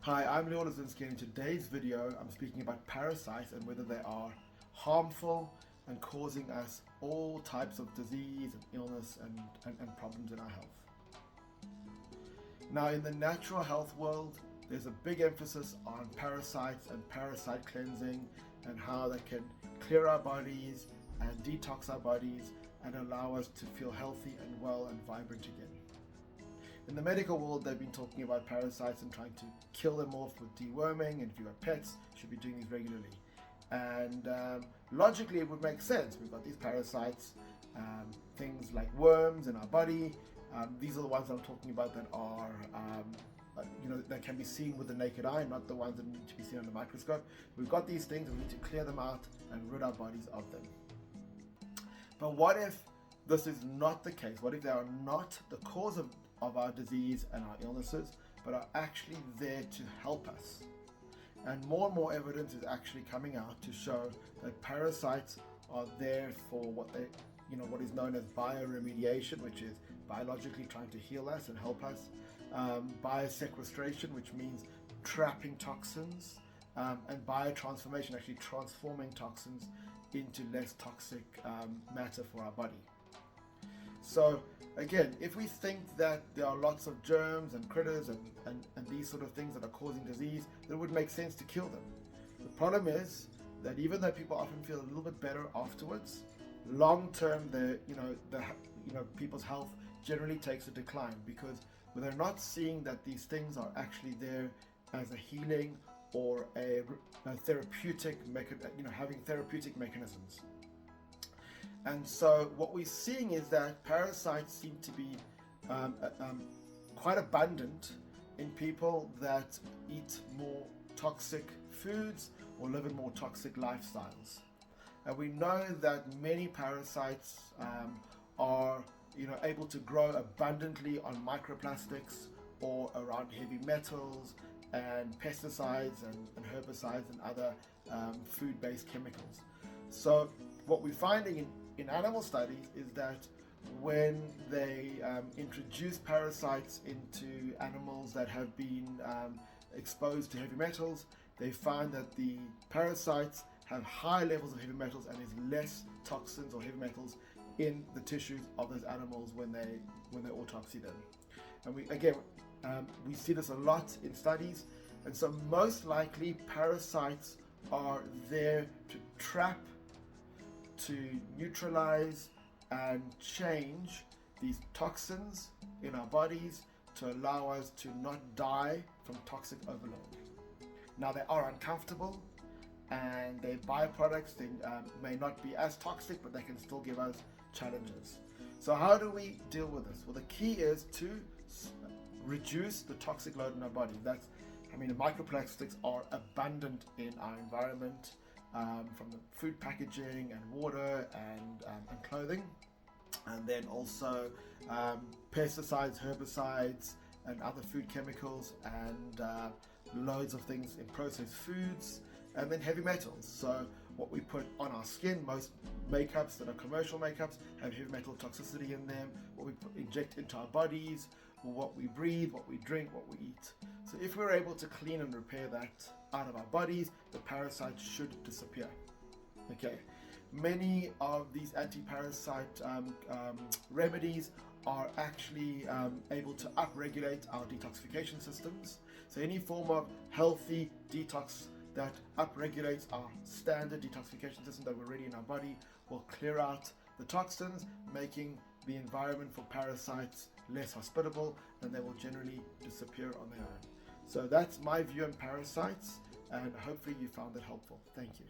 Hi, I'm Leon Lazinski, and in today's video I'm speaking about parasites and whether they are harmful and causing us all types of disease and illness and problems in our health. Now, in the natural health world, there's a big emphasis on parasites and parasite cleansing and how they can clear our bodies and detox our bodies and allow us to feel healthy and well and vibrant again. In the medical world, they've been talking about parasites and trying to kill them off with deworming, and if you've got pets, you should be doing these regularly. And logically, it would make sense. We've got these parasites, things like worms in our body. These are the ones I'm talking about that are, that can be seen with the naked eye, not the ones that need to be seen under the microscope. We've got these things, and we need to clear them out and rid our bodies of them. But what if this is not the case? What if they are not the cause of our disease and our illnesses, but are actually there to help us? And more evidence is actually coming out to show that parasites are there for what is known as bioremediation, which is biologically trying to heal us and help us, biosequestration, which means trapping toxins, and biotransformation, actually transforming toxins into less toxic matter for our body. So again, if we think that there are lots of germs and critters and these sort of things that are causing disease, then it would make sense to kill them. The problem is that even though people often feel a little bit better afterwards, long term, people's health generally takes a decline because they're not seeing that these things are actually there as a healing or a therapeutic having therapeutic mechanisms. And so what we're seeing is that parasites seem to be quite abundant in people that eat more toxic foods or live in more toxic lifestyles. And we know that many parasites are able to grow abundantly on microplastics or around heavy metals and pesticides and herbicides and other food-based chemicals. So what we're finding in animal studies is that when they introduce parasites into animals that have been exposed to heavy metals, they find that the parasites have high levels of heavy metals and there's less toxins or heavy metals in the tissues of those animals when they autopsy them. And we see this a lot in studies, and so most likely parasites are there to trap, to neutralize and change these toxins in our bodies to allow us to not die from toxic overload. Now, they are uncomfortable and their byproducts may not be as toxic, but they can still give us challenges. So how do we deal with this? Well, the key is to reduce the toxic load in our body. The microplastics are abundant in our environment, from the food packaging and water and clothing, and then also pesticides, herbicides, and other food chemicals, and loads of things in processed foods, and then heavy metals. So what we put on our skin, most makeups that are commercial makeups have heavy metal toxicity in them. What we inject into our bodies, what we breathe, what we drink, what we eat. So if we're able to clean and repair that out of our bodies, the parasites should disappear. Okay, many of these anti-parasite remedies are actually able to upregulate our detoxification systems. So any form of healthy detox that upregulates our standard detoxification system that we're already in our body will clear out the toxins, making the environment for parasites less hospitable, and they will generally disappear on their own. So that's my view on parasites, and hopefully you found it helpful. Thank you.